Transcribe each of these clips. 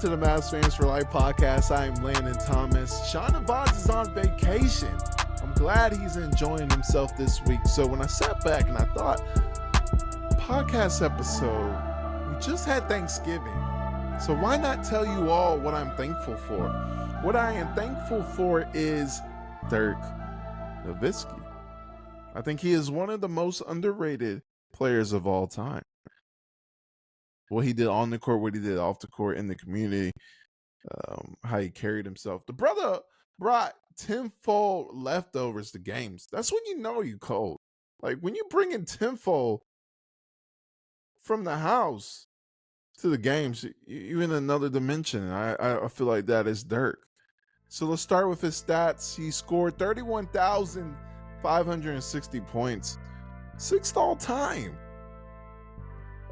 to the Mavs Fans for Life podcast. I am Landon Thomas. Shahnavaz is on vacation. I'm glad he's enjoying himself this week. So when I sat back and I thought, podcast episode, we just had Thanksgiving. So why not tell you all what I'm thankful for? What I am thankful for is Dirk Nowitzki. I think he is one of the most underrated players of all time. What he did on the court, what he did off the court, in the community, how he carried himself. The brother brought tenfold leftovers to games. That's when you know you cold. Like when you bring in tenfold from the house to the games, you're in another dimension. I feel like that is Dirk. So let's start with his stats. He scored 31,560 points, sixth all time.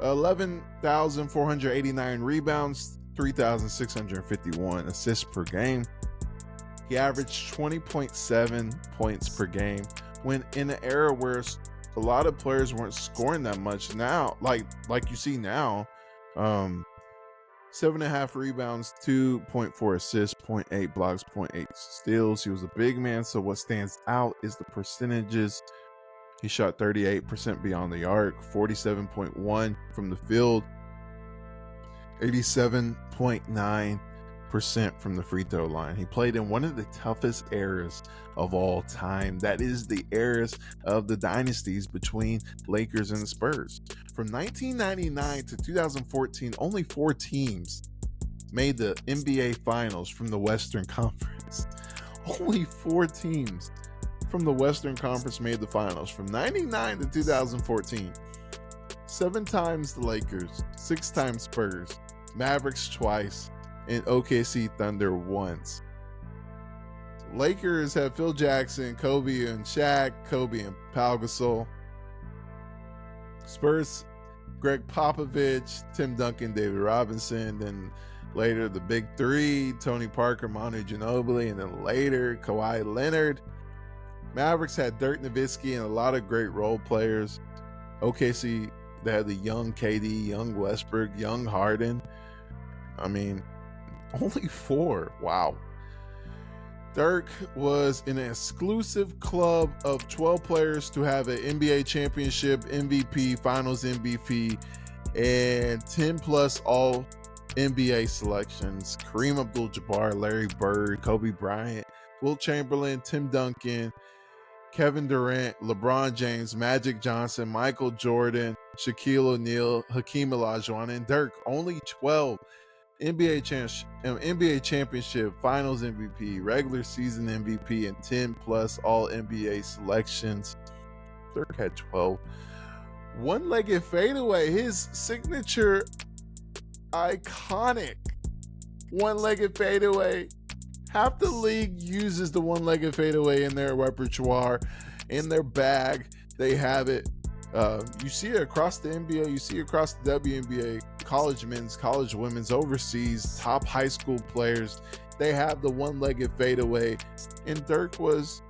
11,489 rebounds, 3,651 assists per game. He averaged 20.7 points per game when in an era where a lot of players weren't scoring that much. Now, like you see now, 7.5 rebounds, 2.4 assists, 0.8 blocks, 0.8 steals. He was a big man, so what stands out is the percentages. He shot 38% beyond the arc, 47.1 from the field, 87.9% from the free throw line. He played in one of the toughest eras of all time. That is the eras of the dynasties between Lakers and the Spurs. From 1999 to 2014, only 4 teams made the NBA Finals from the Western Conference. Only 4 teams from the Western Conference made the finals from 99 to 2014. 7 times the Lakers, 6 times Spurs, Mavericks twice, and OKC Thunder once. Lakers had Phil Jackson, Kobe and Shaq, Kobe and Pau Gasol. Spurs, Greg Popovich, Tim Duncan, David Robinson, then later the Big Three, Tony Parker, Manu Ginobili, and then later Kawhi Leonard. Mavericks had Dirk Nowitzki and a lot of great role players. OKC, they had the young KD, young Westbrook, young Harden. I mean, only 4. Wow. Dirk was in an exclusive club of 12 players to have an NBA championship, MVP, finals MVP, and 10 plus all NBA selections. Kareem Abdul-Jabbar, Larry Bird, Kobe Bryant, Wilt Chamberlain, Tim Duncan, Kevin Durant, LeBron James, Magic Johnson, Michael Jordan, Shaquille O'Neal, Hakeem Olajuwon, and Dirk. Only 12 NBA championship, finals MVP, regular season MVP, and 10 plus all NBA selections. Dirk had 12. One-legged fadeaway, his signature iconic one-legged fadeaway. Half the league uses the one-legged fadeaway in their repertoire, in their bag. They have it. You see it across the NBA. You see it across the WNBA. College men's, college women's, overseas, top high school players. They have the one-legged fadeaway. And Dirk was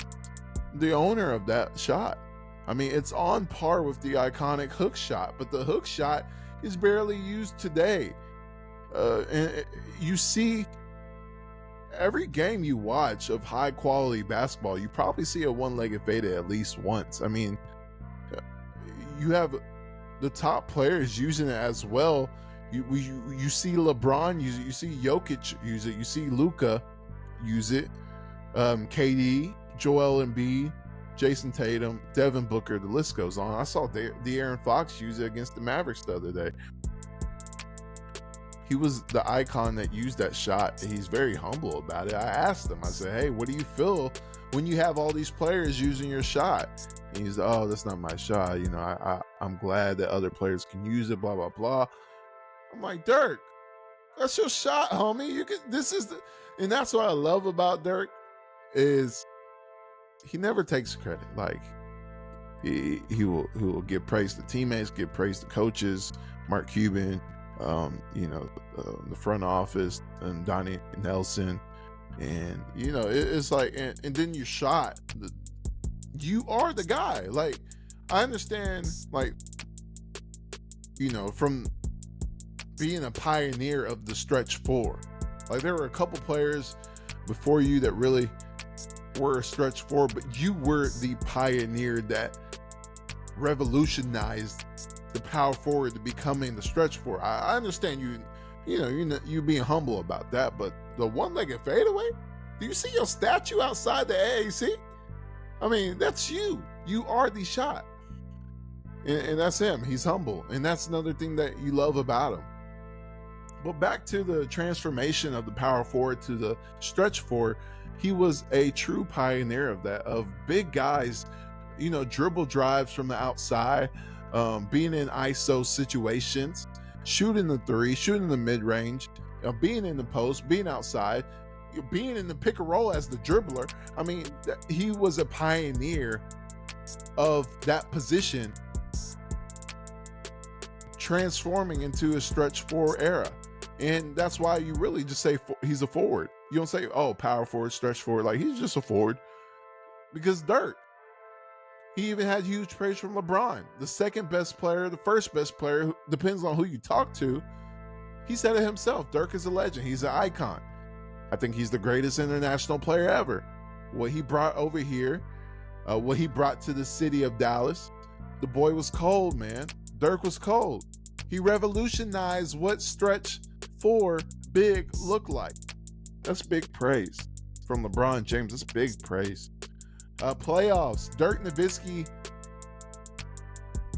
the owner of that shot. I mean, it's on par with the iconic hook shot. But the hook shot is barely used today. And you see... Every game you watch of high quality basketball, you probably see a one-legged fade at least once. I mean, you have the top players using it as well. You see LeBron use it. You see Jokic use it. You see Luka use it. KD, Joel Embiid, Jason Tatum, Devin Booker. The list goes on. I saw De'Aaron Fox use it against the Mavericks the other day. He was the icon that used that shot. He's very humble about it. I asked him, I said, hey, what do you feel when you have all these players using your shot? And he's, oh, that's not my shot. You know, I'm glad that other players can use it, blah, blah, blah. I'm like, Dirk, that's your shot, homie. And that's what I love about Dirk is he never takes credit. Like he will give praise to teammates, give praise to coaches, Mark Cuban, the front office, and Donnie Nelson, and it's like, and then you shot. You are the guy. Like, I understand, like, from being a pioneer of the stretch 4. Like, there were a couple players before you that really were a stretch four, but you were the pioneer that revolutionized the power forward to becoming the stretch four. I understand you being humble about that, but the one-legged fadeaway? Do you see your statue outside the AAC? I mean, that's you. You are the shot. And that's him. He's humble. And that's another thing that you love about him. But back to the transformation of the power forward to the stretch forward, he was a true pioneer of that, of big guys, dribble drives from the outside, being in ISO situations, shooting the three, shooting the mid-range, being in the post, being outside, being in the pick and roll as the dribbler. I mean, he was a pioneer of that position, transforming into a stretch four era. And that's why you really just say he's a forward. You don't say, oh, power forward, stretch forward. Like, he's just a forward. Because Dirk, he even had huge praise from LeBron, the second best player, the first best player, depends on who you talk to. He said it himself. Dirk is a legend. He's an icon. I think he's the greatest international player ever. What he brought over here, what he brought to the city of Dallas, the boy was cold, man. Dirk was cold. He revolutionized what stretch four big looked like. That's big praise from LeBron James. That's big praise. Playoffs. Dirk Nowitzki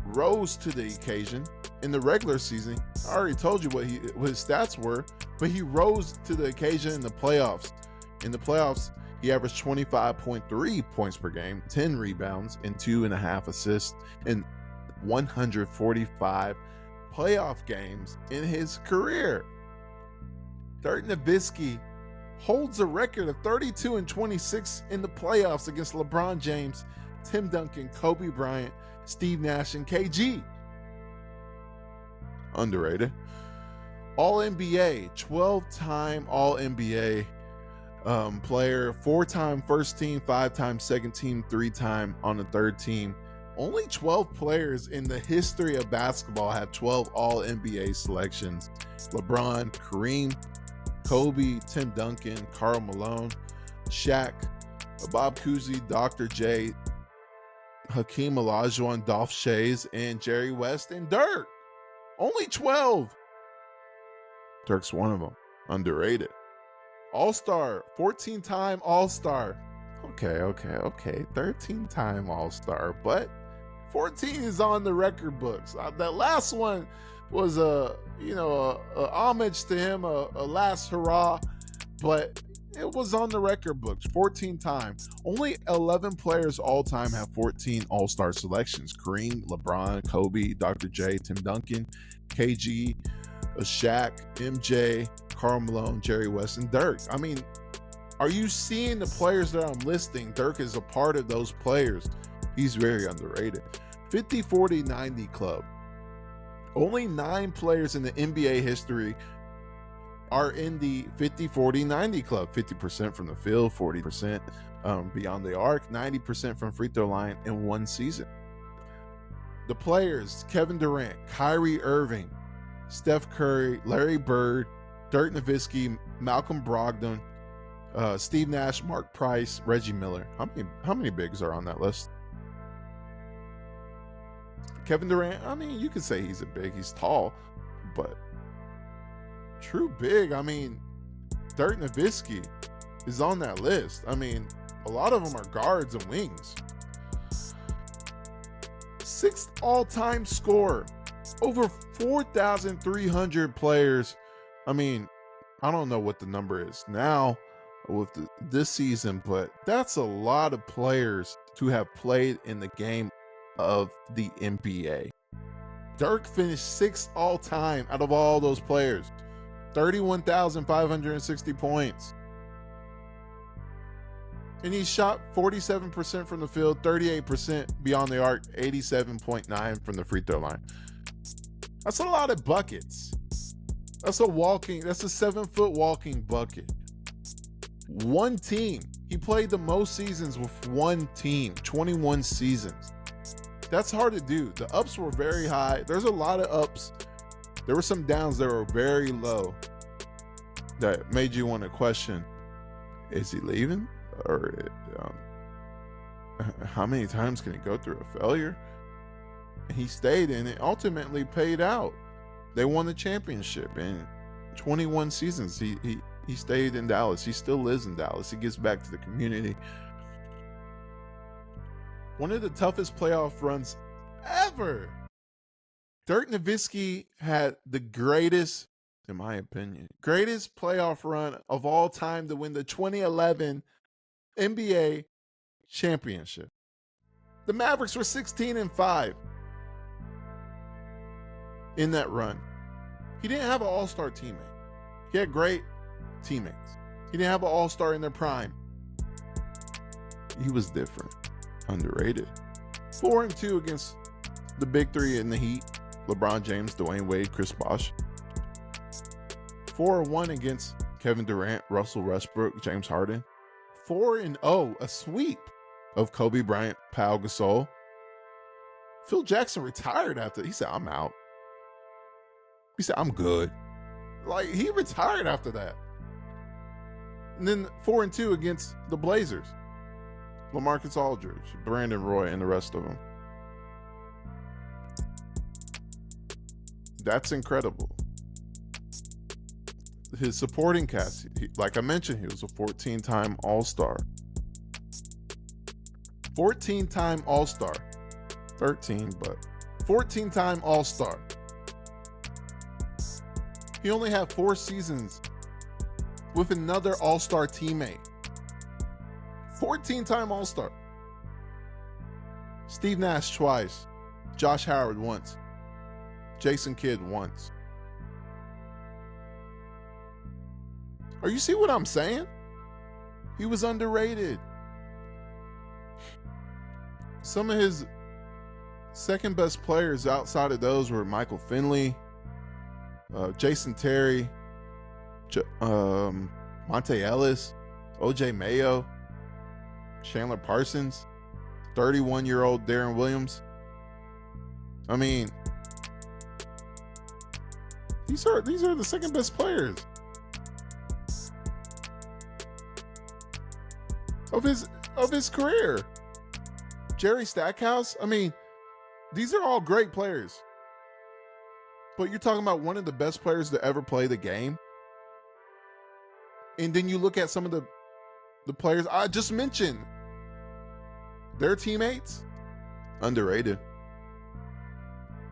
rose to the occasion in the regular season. I already told you what his stats were, but he rose to the occasion in the playoffs. In the playoffs, he averaged 25.3 points per game, 10 rebounds, and 2.5 assists in 145 playoff games in his career. Dirk Nowitzki holds a record of 32-26 in the playoffs against LeBron James, Tim Duncan, Kobe Bryant, Steve Nash, and KG. Underrated. All-NBA, 12-time All-NBA player, 4-time first team, 5-time second team, 3-time on the third team. Only 12 players in the history of basketball have 12 All-NBA selections. LeBron, Kareem, Kobe, Tim Duncan, Karl Malone, Shaq, Bob Cousy, Dr. J, Hakeem Olajuwon, Dolph Schayes, and Jerry West, and Dirk. Only 12. Dirk's one of them. Underrated. All-Star, 14-time All-Star. Okay. 13-time All-Star, but 14 is on the record books. That last one was a homage to him, a last hurrah, but it was on the record books. 14 times. Only 11 players all time have 14 All-Star selections. Kareem, LeBron, Kobe, Dr. J, Tim Duncan, KG, Shaq, MJ, Karl Malone, Jerry West, and Dirk. I mean, are you seeing the players that I'm listing? Dirk is a part of those players. He's very underrated. 50, 40, 90 club. Only 9 players in the NBA history are in the 50, 40, 90 club. 50% from the field, 40% beyond the arc, 90% from free throw line in one season. The players: Kevin Durant, Kyrie Irving, Steph Curry, Larry Bird, Dirk Nowitzki, Malcolm Brogdon, Steve Nash, Mark Price, Reggie Miller. How many bigs are on that list? Kevin Durant, I mean, you could say he's a big, he's tall, but true big, I mean, Dirk Nowitzki is on that list. I mean, a lot of them are guards and wings. 6th all-time scorer. Over 4,300 players. I mean, I don't know what the number is now with this season, but that's a lot of players to have played in the game of the NBA. Dirk finished 6th all time out of all those players. 31,560 points. And he shot 47% from the field, 38% beyond the arc, 87.9 from the free throw line. That's a lot of buckets. That's a 7-foot walking bucket. One team. He played the most seasons with one team, 21 seasons. That's hard to do. The ups were very high. There's a lot of ups. There were some downs that were very low. that made you want to question, is he leaving? Or how many times can he go through a failure? And he stayed, and it ultimately paid out. They won the championship in 21 seasons. He stayed in Dallas. He still lives in Dallas. He gives back to the community. One of the toughest playoff runs ever. Dirk Nowitzki had the greatest, in my opinion, greatest playoff run of all time to win the 2011 NBA championship. The Mavericks were 16-5 in that run. He didn't have an all-star teammate. He had great teammates. He didn't have an all-star in their prime. He was different. Underrated. 4-2 against the big three in the Heat. LeBron James, Dwayne Wade, Chris Bosh. 4-1 against Kevin Durant, Russell Westbrook, James Harden. 4-0, a sweep of Kobe Bryant, Pau Gasol. Phil Jackson retired after. He said, I'm out. He said, I'm good. Like, he retired after that. And then 4-2 against the Blazers. LaMarcus Aldridge, Brandon Roy, and the rest of them. That's incredible. His supporting cast, like I mentioned, he was a 14-time All-Star. 14-time All-Star. 13, but 14-time All-Star. He only had 4 seasons with another All-Star teammate. 14-time All-Star. Steve Nash twice. Josh Howard once. Jason Kidd once. Are you see what I'm saying? He was underrated. Some of his second best players outside of those were Michael Finley, Jason Terry, Monte Ellis, OJ Mayo, Chandler Parsons, 31-year-old Darren Williams. I mean, these are the second best players of his career. Jerry Stackhouse. I mean, these are all great players. But you're talking about one of the best players to ever play the game. And then you look at some of the players I just mentioned. Their teammates, underrated.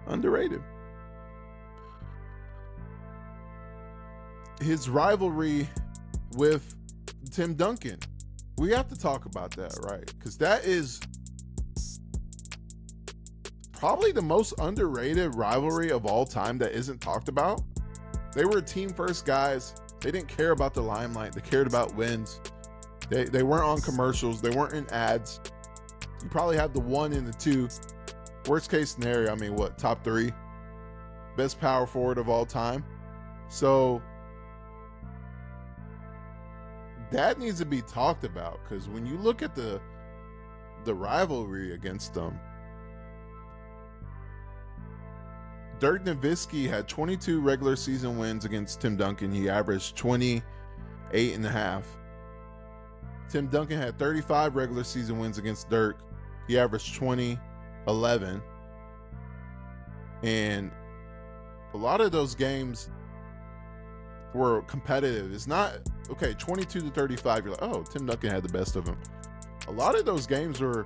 Underrated. His rivalry with Tim Duncan. We have to talk about that, right? Because that is probably the most underrated rivalry of all time that isn't talked about. They were team first guys. They didn't care about the limelight. They cared about wins. They weren't on commercials. They weren't in ads. You probably have the 1 and the 2. Worst case scenario, I mean, what, top 3? Best power forward of all time. So that needs to be talked about, because when you look at the rivalry against them, Dirk Nowitzki had 22 regular season wins against Tim Duncan. He averaged 28.5. Tim Duncan had 35 regular season wins against Dirk. He averaged 20.11. And a lot of those games were competitive. It's not, okay, 22-35, you're like, oh, Tim Duncan had the best of them. A lot of those games were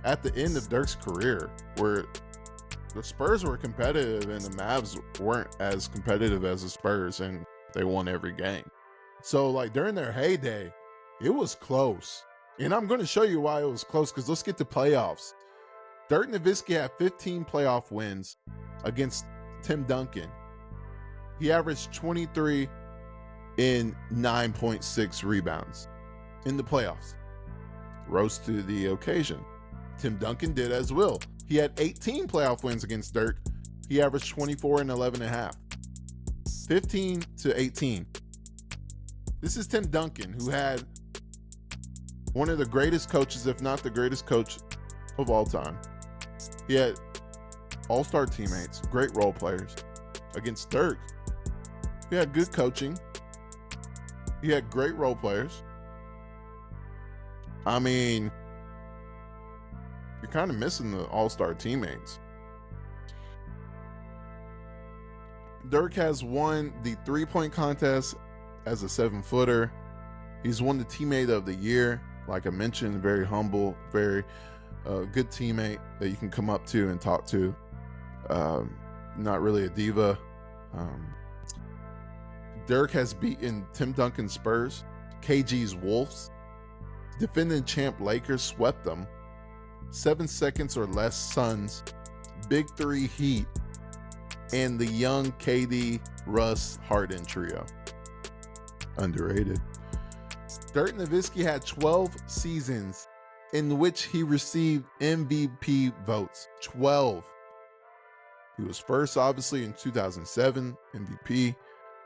at the end of Dirk's career, where the Spurs were competitive and the Mavs weren't as competitive as the Spurs, and they won every game. So, like, during their heyday, it was close. And I'm going to show you why it was close, because let's get to playoffs. Dirk Nowitzki had 15 playoff wins against Tim Duncan. He averaged 23 in 9.6 rebounds in the playoffs. Rose to the occasion. Tim Duncan did as well. He had 18 playoff wins against Dirk. He averaged 24 and 11.5. 15 to 18. This is Tim Duncan, who had one of the greatest coaches, if not the greatest coach of all time. He had all-star teammates, great role players. Against Dirk, he had good coaching, He had great role players. I mean, you're kind of missing the all-star teammates. Dirk has won the three-point contest as a 7-footer. He's won the teammate of the year. Like I mentioned, very humble, very good teammate that you can come up to and talk to. Not really a diva. Dirk has beaten Tim Duncan's Spurs, KG's Wolves, defending champ Lakers swept them, 7 seconds or less Suns, Big Three Heat, and the young KD, Russ, Harden trio. Underrated. Dirk Nowitzki had 12 seasons in which he received MVP votes. 12. He was first, obviously, in 2007, MVP.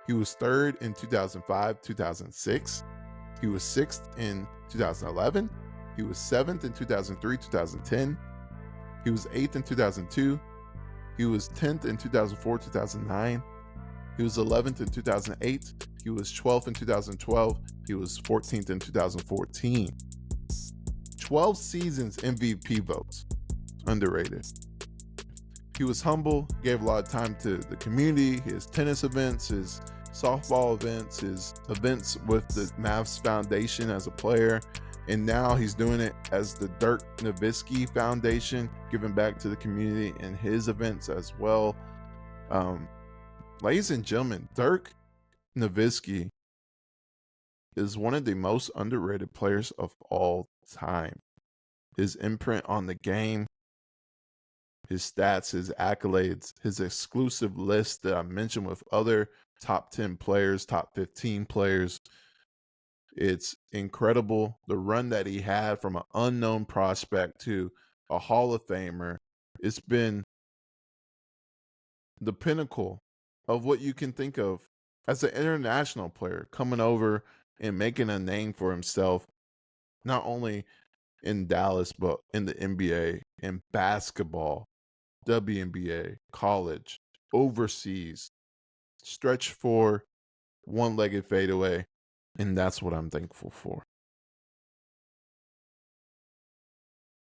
He was third in 2005, 2006. He was sixth in 2011. He was seventh in 2003, 2010. He was eighth in 2002. He was 10th in 2004, 2009. He was 11th in 2008. He was 12th in 2012. He was 14th in 2014. 12 seasons MVP votes. Underrated. He was humble, gave a lot of time to the community, his tennis events, his softball events, his events with the Mavs Foundation as a player, and now he's doing it as the Dirk Nowitzki Foundation, giving back to the community in his events as well. Ladies and gentlemen, Dirk Nowitzki is one of the most underrated players of all time. His imprint on the game, his stats, his accolades, his exclusive list that I mentioned with other top 10 players, top 15 players. It's incredible. The run that he had from an unknown prospect to a Hall of Famer. It's been the pinnacle of what you can think of as an international player coming over and making a name for himself, not only in Dallas, but in the NBA, in basketball, WNBA, college, overseas, stretch for one-legged fadeaway. And that's what I'm thankful for.